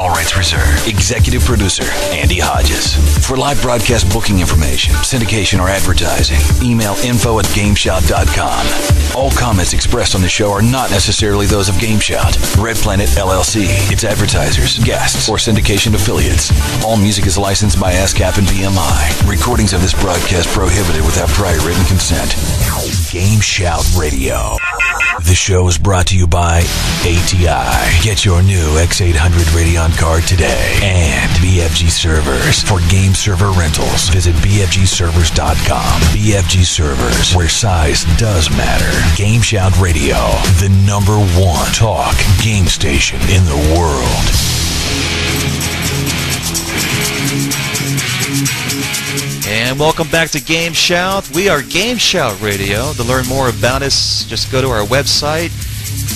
All rights reserved. Executive producer, Andy Hodges. For live broadcast booking information, syndication, or advertising, email info@GameShout.com. All comments expressed on the show are not necessarily those of GameShout, Red Planet LLC, its advertisers, guests, or syndication affiliates. All music is licensed by ASCAP and BMI. Recordings of this broadcast prohibited without prior written consent. GameShout Radio. The show is brought to you by ATI. Get your new X800 Radeon card today. And BFG Servers. For game server rentals, visit BFGServers.com. BFG Servers, where size does matter. GameShout Radio, the #1 talk game station in the world. And welcome back to GameShout. We are GameShout Radio. To learn more about us, just go to our website,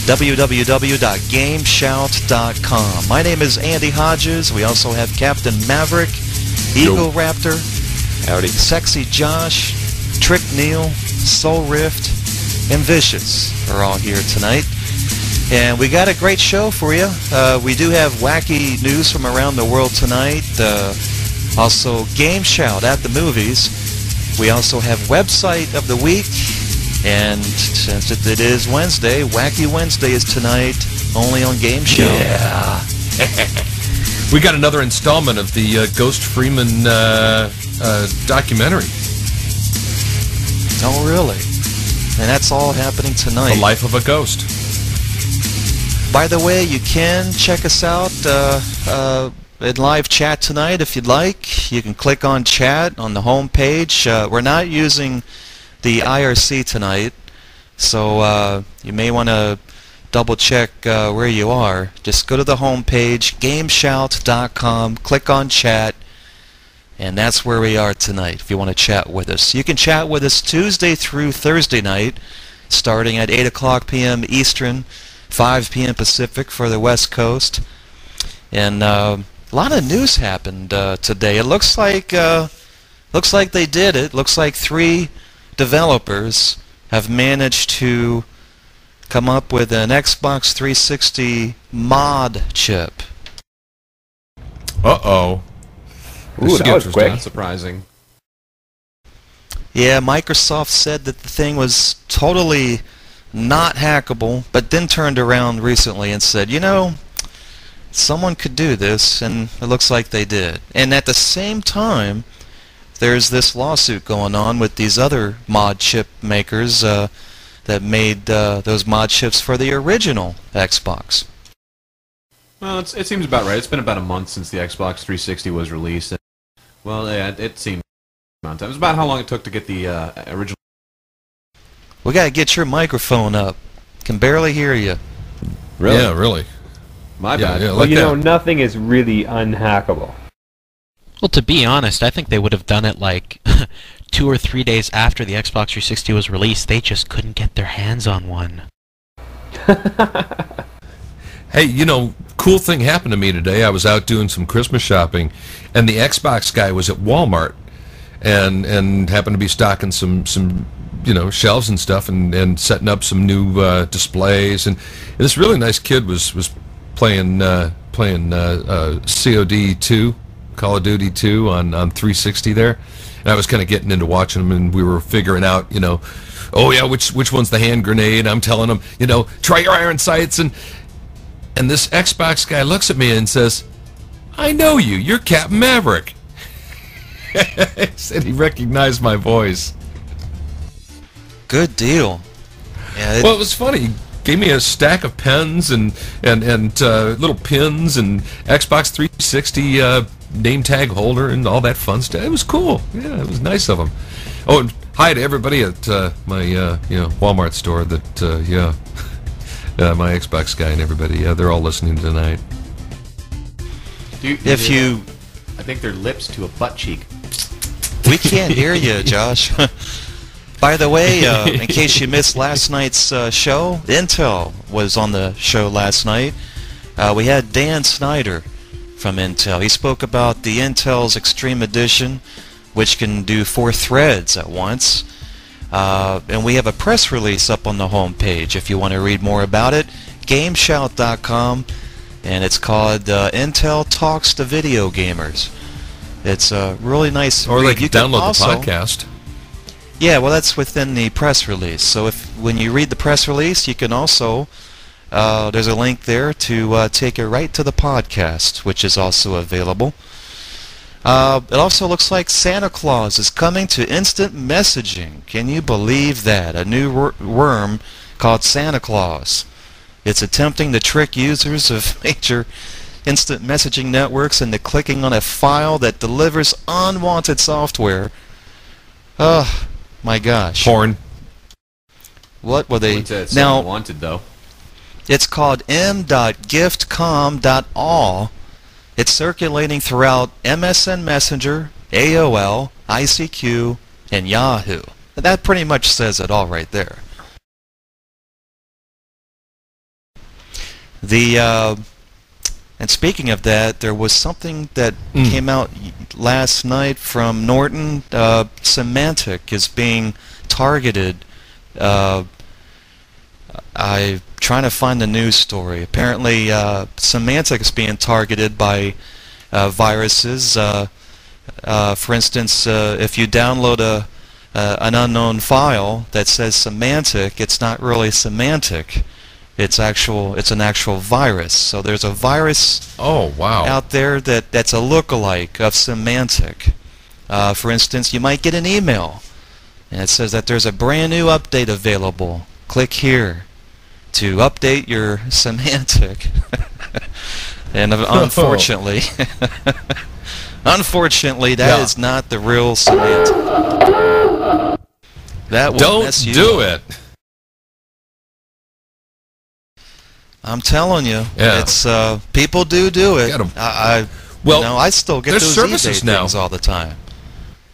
www.gameshout.com. My name is Andy Hodges. We also have Captain Maverick, Egoraptor, howdy, SexyJosh, TrickNeal, Soulrift, and Vicious are all here tonight. And we got a great show for you. We do have wacky news from around the world tonight. Also, GameShout at the movies. We also have website of the week, and since it is Wednesday, Wacky Wednesday is tonight, only on GameShout. Yeah. We got another installment of the Ghost Freeman documentary. Oh, really? And that's all happening tonight. The Life of a Ghost. By the way, you can check us out in live chat tonight if you'd like. You can click on chat on the home page. We're not using the IRC tonight, so you may want to double check where you are. Just go to the home page, gameshout.com, click on chat, and that's where we are tonight if you want to chat with us. You can chat with us Tuesday through Thursday night, starting at 8 o'clock p.m. Eastern, 5 p.m. Pacific for the West Coast. And a lot of news happened today. It looks like they did it. Looks like 3 developers have managed to come up with an Xbox 360 mod chip. Uh-oh. Ooh, that was quick. Not surprising. Yeah, Microsoft said that the thing was totally not hackable, but then turned around recently and said, you know, someone could do this, and it looks like they did. And at the same time, there's this lawsuit going on with these other mod chip makers that made those mod chips for the original Xbox. Well, it seems about right. It's been about a month since the Xbox 360 was released. Well, yeah, it seemed amount of time. It was about how long it took to get the original. We gotta get your microphone up. Can barely hear you. Really? Yeah, really. My bad. Yeah, Well, like you know, that. nothing is really unhackable. Well, to be honest, I think they would have done it like 2 or 3 days after the Xbox 360 was released. They just couldn't get their hands on one. Hey, you know, cool thing happened to me today. I was out doing some Christmas shopping, and the Xbox guy was at Walmart, and happened to be stocking some you know, shelves and stuff, and setting up some new displays. And this really nice kid was playing COD 2, Call of Duty 2 on 360 there, and I was kind of getting into watching them, and we were figuring out, you know, oh yeah, which one's the hand grenade. I'm telling him, you know, try your iron sights, and this Xbox guy looks at me and says, I know you, you're Captain Maverick. He said he recognized my voice. Good deal. Yeah, Well, it was funny. He gave me a stack of pens and little pins and Xbox 360 name tag holder and all that fun stuff. It was cool. Yeah, it was nice of him. Oh, and hi to everybody at my you know, Walmart store. That yeah, my Xbox guy and everybody. Yeah, they're all listening tonight. if you... I think they're lips to a butt cheek. We can't hear you, Josh. By the way, in case you missed last night's show, Intel was on the show last night. We had Dan Snyder from Intel. He spoke about the Intel's Extreme Edition, which can do 4 threads at once. And we have a press release up on the home page if you want to read more about it. GameShout.com. and it's called Intel Talks to Video Gamers. It's a really nice Or read. they can download the podcast. Yeah, well, that's within the press release. So when you read the press release, you can also there's a link there to take you right to the podcast, which is also available. It also looks like Santa Claus is coming to instant messaging. Can you believe that? A new worm called Santa Claus. It's attempting to trick users of major instant messaging networks into clicking on a file that delivers unwanted software. Oh, my gosh. Porn. What were they? It's now, unwanted, though. it's called m.giftcom.all. It's circulating throughout MSN Messenger, AOL, ICQ, and Yahoo. That pretty much says it all right there. And speaking of that, there was something that came out last night from Norton. Symantec is being targeted. I'm trying to find the news story. Apparently, Symantec is being targeted by viruses. For instance, if you download an unknown file that says Symantec, it's not really Symantec. It's an actual virus. So there's a virus out there that's a lookalike of Symantec. For instance, you might get an email and it says that there's a brand new update available. Click here to update your Symantec. And unfortunately, that is not the real Symantec. That will mess you Don't do up. it. I'm telling you, Yeah. it's people do it. I still get there's those services eBay now. things all the time.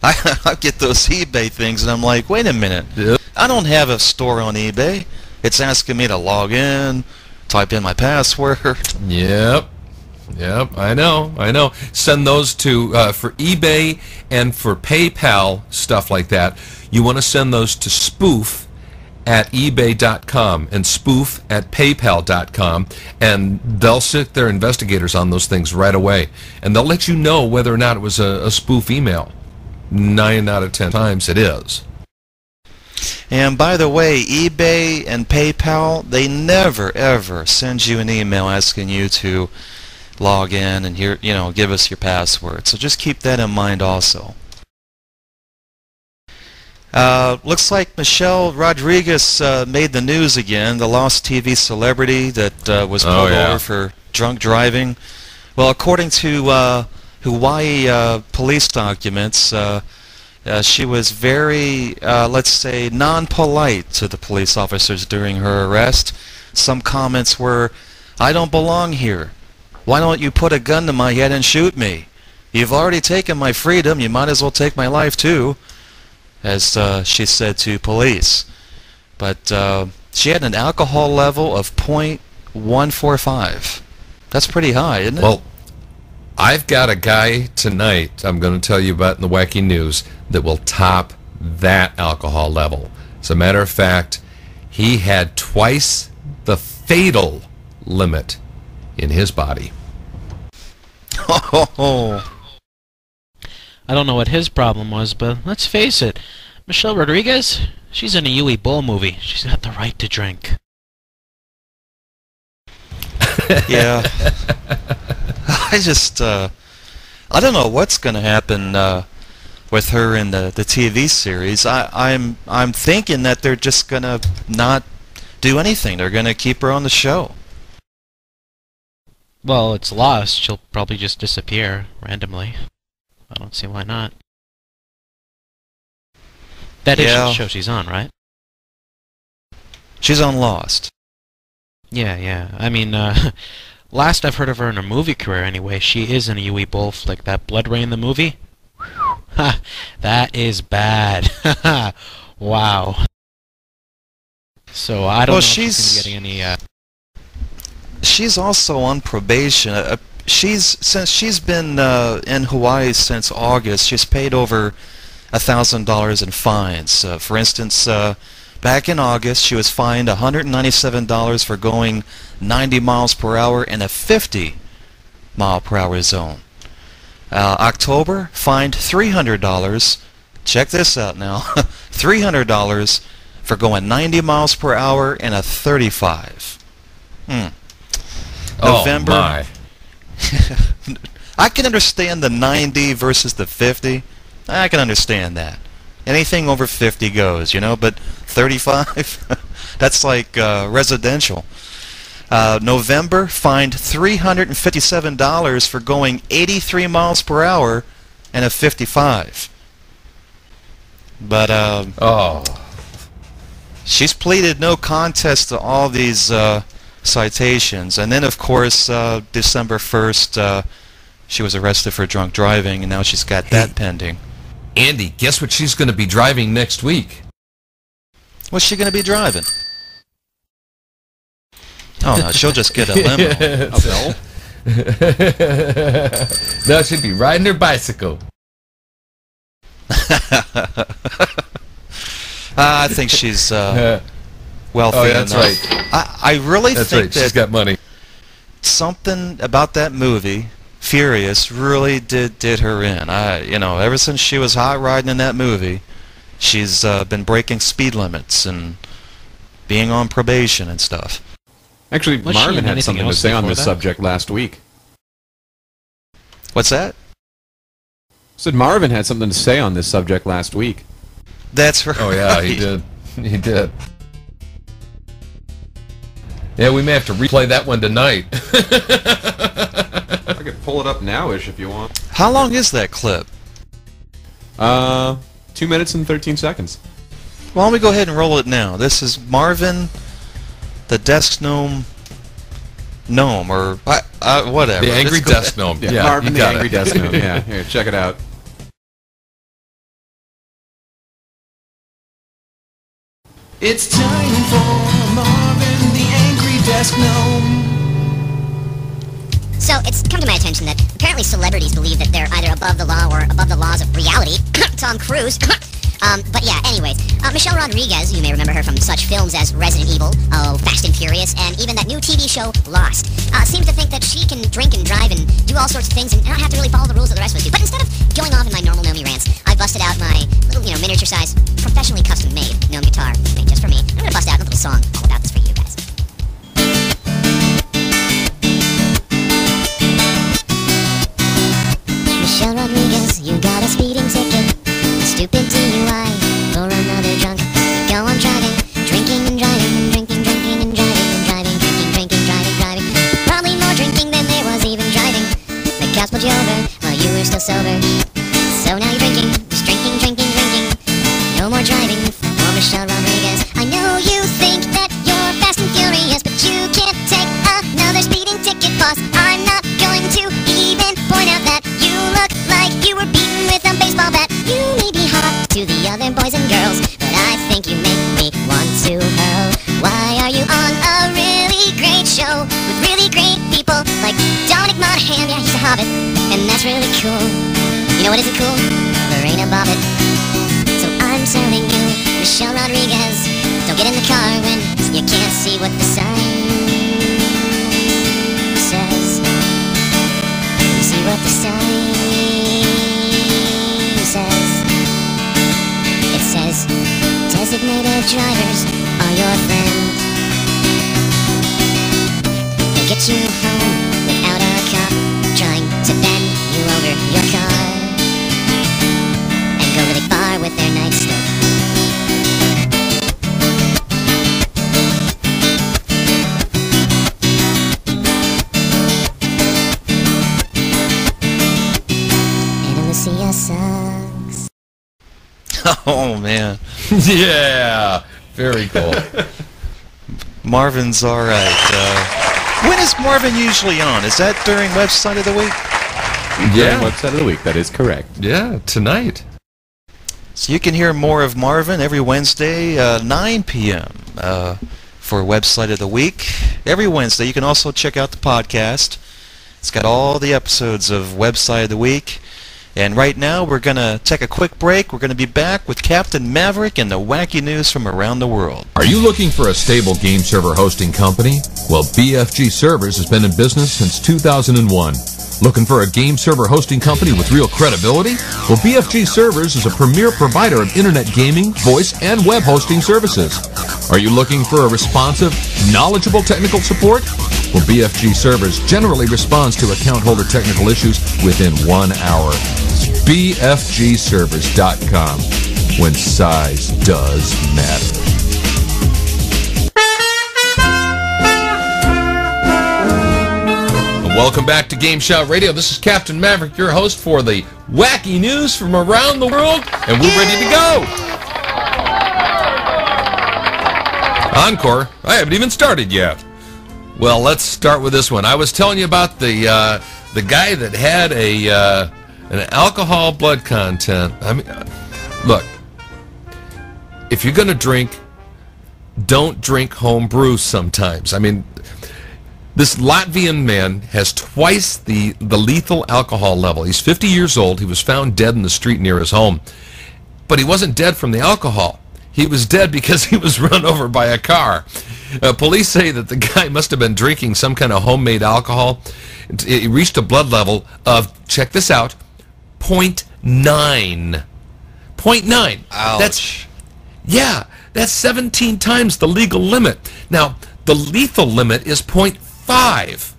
I get those eBay things, and I'm like, wait a minute, Yep. I don't have a store on eBay. It's asking me to log in, type in my password. Yep, I know. Send those to for eBay and for PayPal, stuff like that. You want to send those to spoof at ebay.com and spoof at paypal.com, and they'll sit their investigators on those things right away, and they'll let you know whether or not it was a spoof email. 9 out of 10 times it is. And by the way, eBay and PayPal, they never ever send you an email asking you to log in and give us your password. So just keep that in mind also. Looks like Michelle Rodriguez made the news again, the lost TV celebrity that was pulled over for drunk driving. Well, according to Hawaii police documents, she was very, let's say, non-polite to the police officers during her arrest. Some comments were, "I don't belong here. Why don't you put a gun to my head and shoot me? You've already taken my freedom, you might as well take my life too," as she said to police. But she had an alcohol level of .145. That's pretty high, isn't it? Well, I've got a guy tonight I'm going to tell you about in the Wacky News that will top that alcohol level. As a matter of fact, he had twice the fatal limit in his body. Oh. I don't know what his problem was, but let's face it, Michelle Rodriguez, she's in a Yui Bull movie. She's got the right to drink. Yeah. I just, I don't know what's going to happen with her in the TV series. I'm thinking that they're just going to not do anything. They're going to keep her on the show. Well, it's lost. She'll probably just disappear randomly. I don't see why not. That is the show she's on, right? She's on Lost. Yeah. I mean, last I've heard of her in her movie career anyway, she is in a Yui Bull flick, that Blood Rain the movie. Ha! That is bad. Wow. So I don't know if she's gonna be getting any... She's also on probation. Since she's been in Hawaii since August, she's paid over $1,000 in fines. For instance, Back in August, she was fined $197 for going 90 miles per hour in a 50-mile-per-hour zone. October, fined $300. Check this out now. $300 for going 90 miles per hour in a 35. November. Oh, my. I can understand the 90 versus the 50. I can understand that. Anything over 50 goes, you know, but 35? That's like residential. November, fined $357 for going 83 miles per hour in a 55. But she's pleaded no contest to all these citations. And then, of course, December 1st, she was arrested for drunk driving, and now she's got that pending. Andy, guess what she's going to be driving next week? What's she going to be driving? Oh, no, she'll just get a limo. A Bell? No, she'd be riding her bicycle. I think she's wealthy that's enough. right. I really That's think right. that She's got money. something about that movie, Furious, really did her in. You know, ever since she was hot riding in that movie, she's been breaking speed limits and being on probation and stuff. Actually, Was she Marvin in had anything something to else say on before this that? subject last week. What's that? Said Marvin had something to say on this subject last week. That's right. Oh, yeah, he did. He did. Yeah, we may have to replay that one tonight. I could pull it up now-ish if you want. How long is that clip? 2 minutes and 13 seconds. Why don't we go ahead and roll it now? This is Marvin, the desk gnome, or whatever. The angry Just go desk ahead. gnome. Yeah, Yeah, Marvin you the got Angry it. Desk Gnome. Yeah, here, check it out. It's time for Marvin the Angry Desk Gnome. So, it's come to my attention that apparently celebrities believe that they're either above the law or above the laws of reality. Tom Cruise. But yeah, anyways. Michelle Rodriguez, you may remember her from such films as Resident Evil, Fast and Furious, and even that new TV show, Lost. Seems to think that she can drink and drive and do all sorts of things and not have to really follow the rules that the rest of us do. But instead of going off in my normal gnome rants, I busted out my little, miniature-sized, professionally custom-made gnome guitar, made just for me. I'm gonna bust out a little song all about this for you guys. Michelle Rodriguez, you got a speeding ticket, a stupid DUI, for another drunk. You go on driving, drinking and driving, and drinking, drinking and driving, and driving, drinking, drinking, driving, driving. Probably more drinking than there was even driving. The cops pulled you over while you were still sober. So now you're drinking, just drinking, drinking, drinking. No more driving for Michelle Rodriguez. I know you think that you're fast and furious, but you can't take another speeding ticket, boss. I'm not going to even point out that you look like you were beaten with a baseball bat. You may be hot to the other boys and girls, but I think you make me want to hurl. Why are you on a really great show with really great people like Dominic Monaghan? Yeah, he's a hobbit, and that's really cool. You know what isn't cool? Lorena Bobbitt. So I'm telling you, Michelle Rodriguez, don't get in the car when you can't see what the sign says. You see what the sign says. It says, designated drivers are your friend. They'll get you home without a cop trying to bend you over your car and go really far with their nightstick. And Alicia sucks. Oh, man. Yeah, very cool. Marvin's all right. When is Marvin usually on? Is that during Website of the Week? Yeah, Website of the week. That is correct. yeah, tonight. So you can hear more of Marvin every Wednesday, 9 p.m. For Website of the Week. Every Wednesday. You can also check out the podcast. It's got all the episodes of Website of the Week. And right now, we're going to take a quick break. We're going to be back with Captain Maverick and the wacky news from around the world. Are you looking for a stable game server hosting company? Well, BFG Servers has been in business since 2001. Looking for a game server hosting company with real credibility? Well, BFG Servers is a premier provider of internet gaming, voice, and web hosting services. Are you looking for a responsive, knowledgeable technical support? Well, BFG Servers generally responds to account holder technical issues within 1 hour. BFGServers.com, when size does matter. Welcome back to GameShout Radio. This is Captain Maverick, your host for the wacky news from around the world, and we're ready to go. Encore? I haven't even started yet. Well, let's start with this one. I was telling you about the guy that had an alcohol blood content. I mean, look, if you're going to drink, don't drink home brew sometimes. I mean, this Latvian man has twice the lethal alcohol level. He's 50 years old. He was found dead in the street near his home. But he wasn't dead from the alcohol. He was dead because he was run over by a car. Police say that the guy must have been drinking some kind of homemade alcohol. It reached a blood level of, check this out, 0.9. 0.9. Ouch. That's 17 times the legal limit. Now, the lethal limit is 0.5.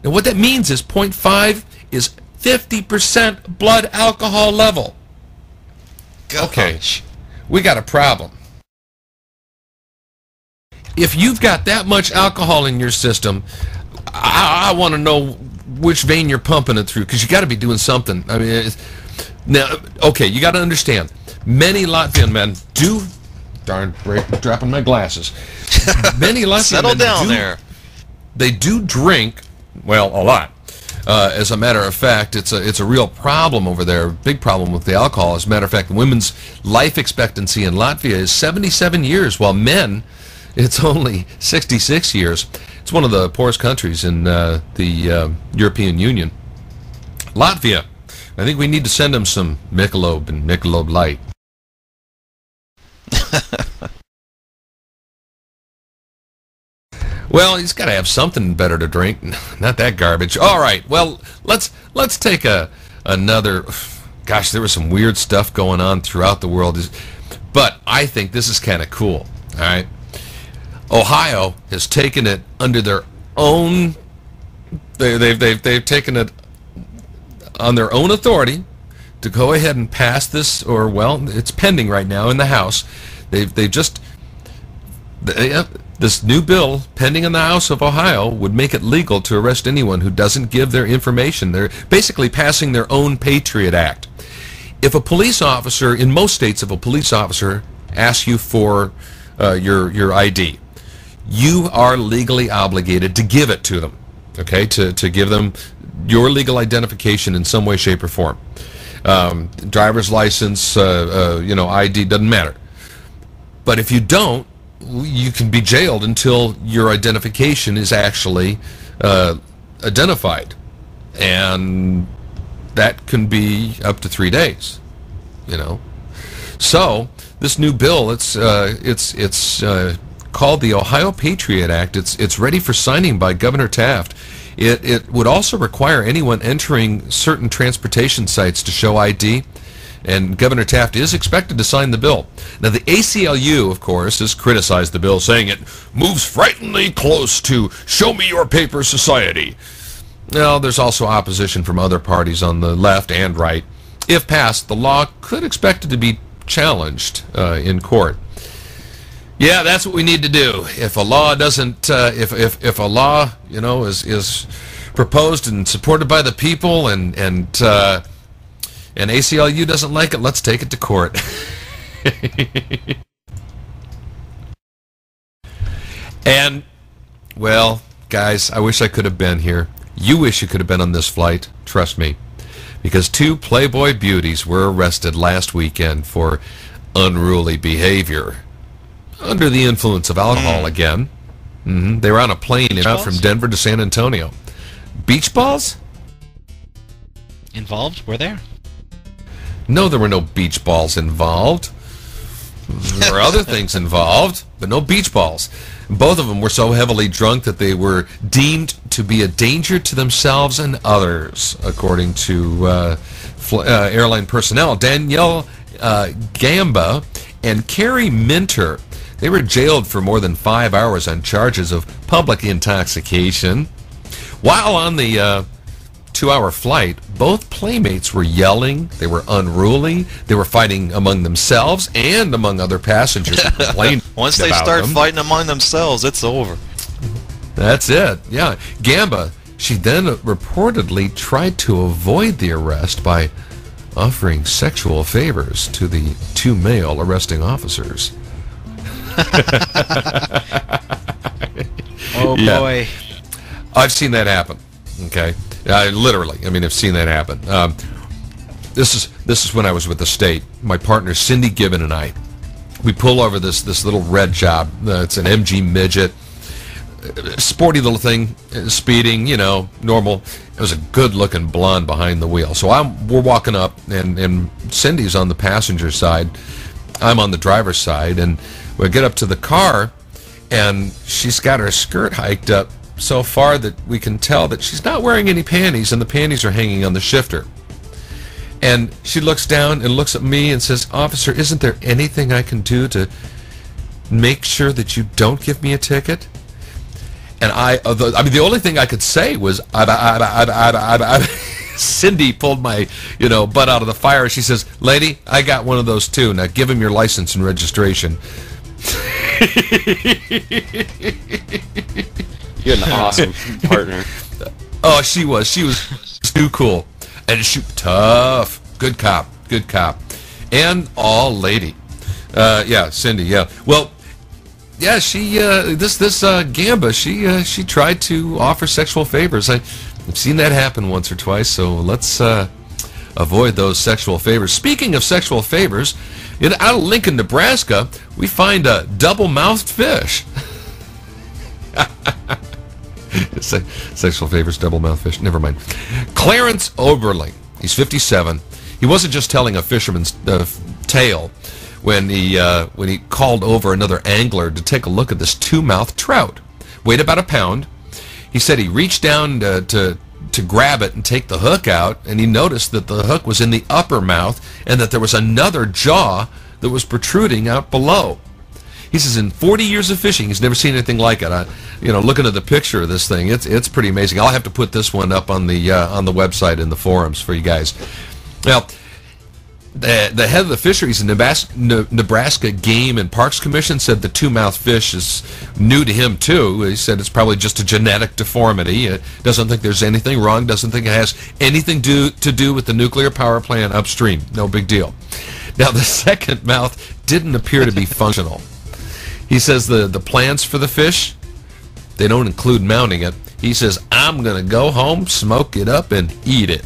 Now, what that means is 0.5 is 50% blood alcohol level. Okay, we got a problem. If you've got that much alcohol in your system, I want to know which vein you're pumping it through, because you got to be doing something. I mean, now, okay, you got to understand. Many Latvian men do. Darn, dropping my glasses. Many Latvian Settle men down there. They do drink, well, a lot. As a matter of fact, it's a real problem over there, big problem with the alcohol. As a matter of fact, women's life expectancy in Latvia is 77 years, while men, it's only 66 years. It's one of the poorest countries in the European Union. Latvia, I think we need to send them some Michelob and Michelob Light. Well, he's got to have something better to drink, not that garbage. All right, well, let's take another. Gosh, there was some weird stuff going on throughout the world, but I think this is kind of cool. All right, Ohio has taken it under their own. They've taken it on their own authority to go ahead and pass this, or well, it's pending right now in the House. This new bill pending in the House of Ohio would make it legal to arrest anyone who doesn't give their information. They're basically passing their own Patriot Act. If a police officer, in most states, if a police officer asks you for your ID, you are legally obligated to give it to them, okay, to give them your legal identification in some way, shape, or form. Driver's license, ID, doesn't matter. But if you don't, you can be jailed until your identification is actually identified, and that can be up to 3 days. So this new bill, it's called the Ohio Patriot Act. It's ready for signing by Governor Taft. It would also require anyone entering certain transportation sites to show ID. And Governor Taft is expected to sign the bill. Now, the ACLU, of course, has criticized the bill, saying it moves frighteningly close to show me your paper society. Now, there's also opposition from other parties on the left and right. If passed, the law could expect it to be challenged in court. Yeah, that's what we need to do. If a law doesn't, if a law, is proposed and supported by the people, and ACLU doesn't like it, let's take it to court. And, well, guys, I wish I could have been here. You wish you could have been on this flight, trust me. Because 2 Playboy beauties were arrested last weekend for unruly behavior. Under the influence of alcohol again. They were on a plane from Denver to San Antonio. Beach balls? Involved? Were there? No, there were no beach balls involved. There were other things involved, but no beach balls. Both of them were so heavily drunk that they were deemed to be a danger to themselves and others, according to airline personnel. Danielle Gamba and Carrie Minter, they were jailed for more than 5 hours on charges of public intoxication. While on the 2-hour flight, both playmates were yelling, they were unruly, they were fighting among themselves and among other passengers who complained Once they about start them. fighting among themselves, it's over. That's it, yeah. Gamba, she then reportedly tried to avoid the arrest by offering sexual favors to the 2 male arresting officers. Oh, Yeah. boy. I've seen that happen. Okay, literally. I mean, I've seen that happen. This is when I was with the state. My partner Cindy Gibbon and I, we pull over this little red job. It's an MG midget, sporty little thing, speeding. You know, normal. It was a good-looking blonde behind the wheel. So we're walking up, and Cindy's on the passenger side. I'm on the driver's side, and we get up to the car, and she's got her skirt hiked up so far that we can tell that she's not wearing any panties, and the panties are hanging on the shifter. And she looks down and looks at me and says, "Officer, isn't there anything I can do to make sure that you don't give me a ticket?" And I mean, the only thing I could say was, Cindy pulled my, butt out of the fire. She says, "Lady, I got one of those too. Now give him your license and registration." You had an awesome partner. Oh, she was too cool, and tough, good cop, and all lady. Yeah, Cindy. Yeah, well, yeah. She this Gamba. She tried to offer sexual favors. I've seen that happen once or twice. So let's avoid those sexual favors. Speaking of sexual favors, out of Lincoln, Nebraska, we find a double-mouthed fish. Sexual favors, double-mouthed fish. Never mind. Clarence Oberling. He's 57. He wasn't just telling a fisherman's tale when he called over another angler to take a look at this 2-mouthed trout. Weighed about a pound. He said he reached down to grab it and take the hook out, and he noticed that the hook was in the upper mouth and that there was another jaw that was protruding out below. He says in 40 years of fishing, he's never seen anything like it. Looking at the picture of this thing, it's pretty amazing. I'll have to put this one up on the website in the forums for you guys. Now, the head of the fisheries in Nebraska Game and Parks Commission said the 2-mouthed fish is new to him too. He said it's probably just a genetic deformity. Doesn't think there's anything wrong. Doesn't think it has anything to do with the nuclear power plant upstream. No big deal. Now, the second mouth didn't appear to be functional. He says the plans for the fish, they don't include mounting it. He says, "I'm going to go home, smoke it up, and eat it."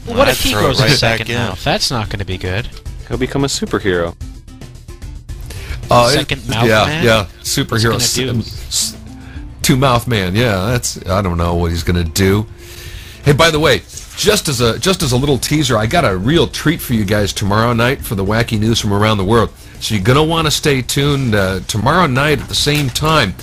What if he throw it grows a right second back in. mouth? That's not going to be good. He'll become a superhero. Second mouth man? Yeah, superhero. What's he gonna do? 2-mouth man. Yeah, I don't know what he's going to do. Hey, by the way, just as a little teaser, I got a real treat for you guys tomorrow night for the wacky news from around the world. So you're going to want to stay tuned tomorrow night at the same time.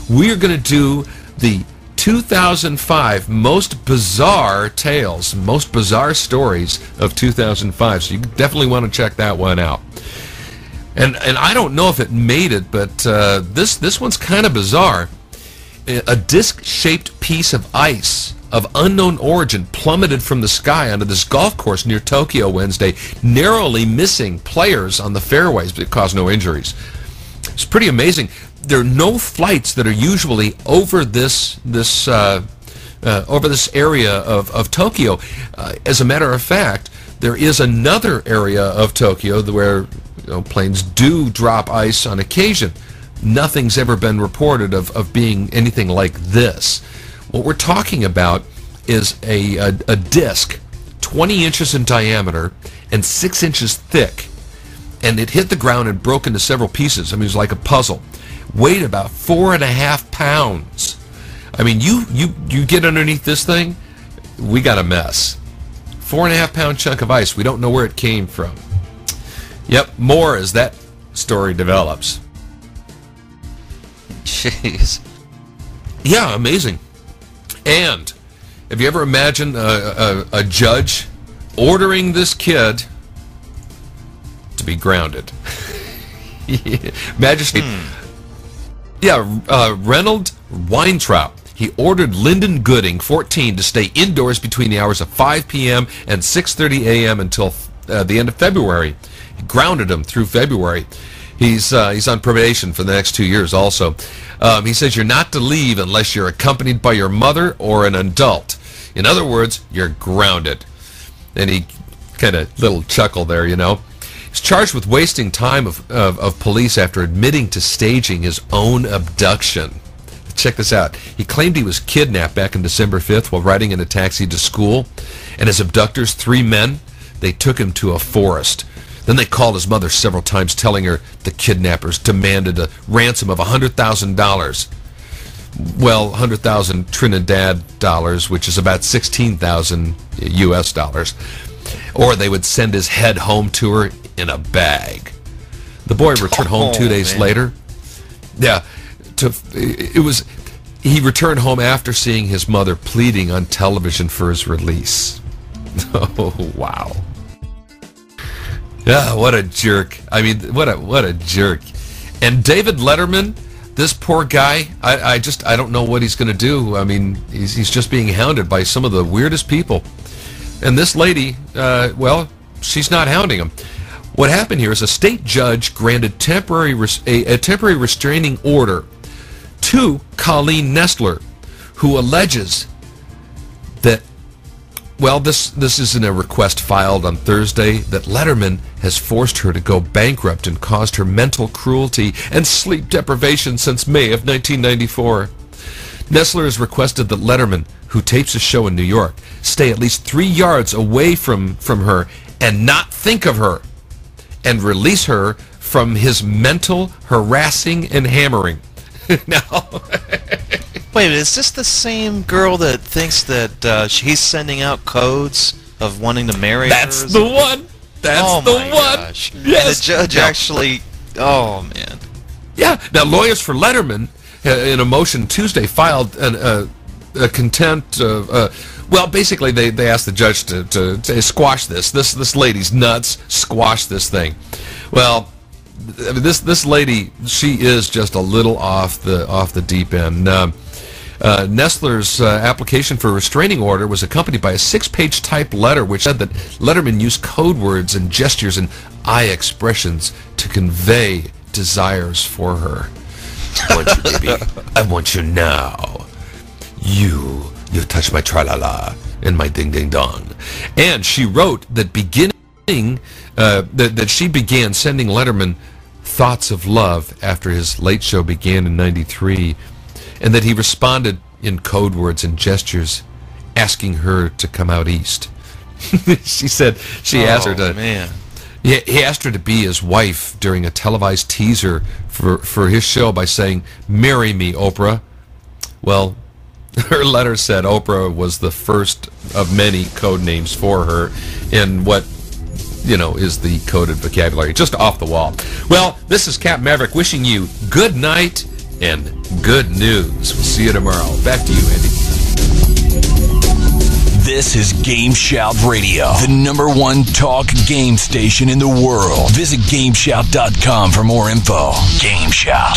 We're going to do the 2005 most bizarre tales, most bizarre stories of 2005. So you definitely want to check that one out. And I don't know if it made it, but this one's kind of bizarre. A disc-shaped piece of ice of unknown origin plummeted from the sky onto this golf course near Tokyo Wednesday, narrowly missing players on the fairways, but it caused no injuries. It's pretty amazing. There are no flights that are usually over this area of Tokyo. As a matter of fact, there is another area of Tokyo where planes do drop ice on occasion. Nothing's ever been reported of being anything like this. What we're talking about is a disc 20 inches in diameter and 6 inches thick, and it hit the ground and broke into several pieces. I mean, it was like a puzzle. Weighed about 4.5 pounds. I mean, you get underneath this thing, we got a mess. 4.5-pound chunk of ice. We don't know where it came from. Yep, more as that story develops. Jeez. Yeah, amazing. And have you ever imagined a judge ordering this kid to be grounded? Majesty. Yeah, Reynold Weintraub. He ordered Lyndon Gooding, 14, to stay indoors between the hours of 5 p.m. and 6:30 a.m. until the end of February. He grounded him through February. He's on probation for the next 2 years also. He says you're not to leave unless you're accompanied by your mother or an adult. In other words, you're grounded. And he kind of little chuckle there, you know. He's charged with wasting time of police after admitting to staging his own abduction. Check this out. He claimed he was kidnapped back on December 5th while riding in a taxi to school. And his abductors, 3 men, they took him to a forest. Then they called his mother several times, telling her the kidnappers demanded a ransom of $100,000. Well, 100,000 Trinidad dollars, which is about 16,000 U.S. dollars. Or they would send his head home to her in a bag. The boy returned home 2 days later. Yeah, he returned home after seeing his mother pleading on television for his release. Oh, wow. Yeah, what a jerk. I mean, what a jerk. And David Letterman, this poor guy, I don't know what he's going to do. I mean, he's just being hounded by some of the weirdest people. And this lady, well, she's not hounding him. What happened here is a state judge granted a temporary restraining order to Colleen Nestler, who alleges that, well, this is in a request filed on Thursday, that Letterman has forced her to go bankrupt and caused her mental cruelty and sleep deprivation since May of 1994. Nestler has requested that Letterman, who tapes his show in New York, stay at least 3 yards away from her and not think of her, and release her from his mental harassing and hammering. Now, wait, is this the same girl that thinks that he's sending out codes of wanting to marry her? That's the one. That's the one. Gosh. Yes. And the judge actually. Oh man. Yeah. Now, lawyers for Letterman, in a motion Tuesday, filed a contempt. Well, basically, they asked the judge to squash this. This lady's nuts. Squash this thing. Well, I mean, this lady, she is just a little off the deep end. Nestler's application for a restraining order was accompanied by a 6-page typed letter which said that Letterman used code words and gestures and eye expressions to convey desires for her. I want you, baby. I want you now. You touch my tra-la-la and my ding-ding-dong. And she wrote that that she began sending Letterman thoughts of love after his late show began in '93, and that he responded in code words and gestures, asking her to come out east. She said she asked her to. Man. He asked her to be his wife during a televised teaser for his show by saying, "Marry me, Oprah." Well, her letter said Oprah was the first of many code names for her in what, is the coded vocabulary. Just off the wall. Well, this is Capt Maverick wishing you good night and good news. We'll see you tomorrow. Back to you, Andy. This is GameShout Radio, the #1 talk game station in the world. Visit GameShout.com for more info. GameShout.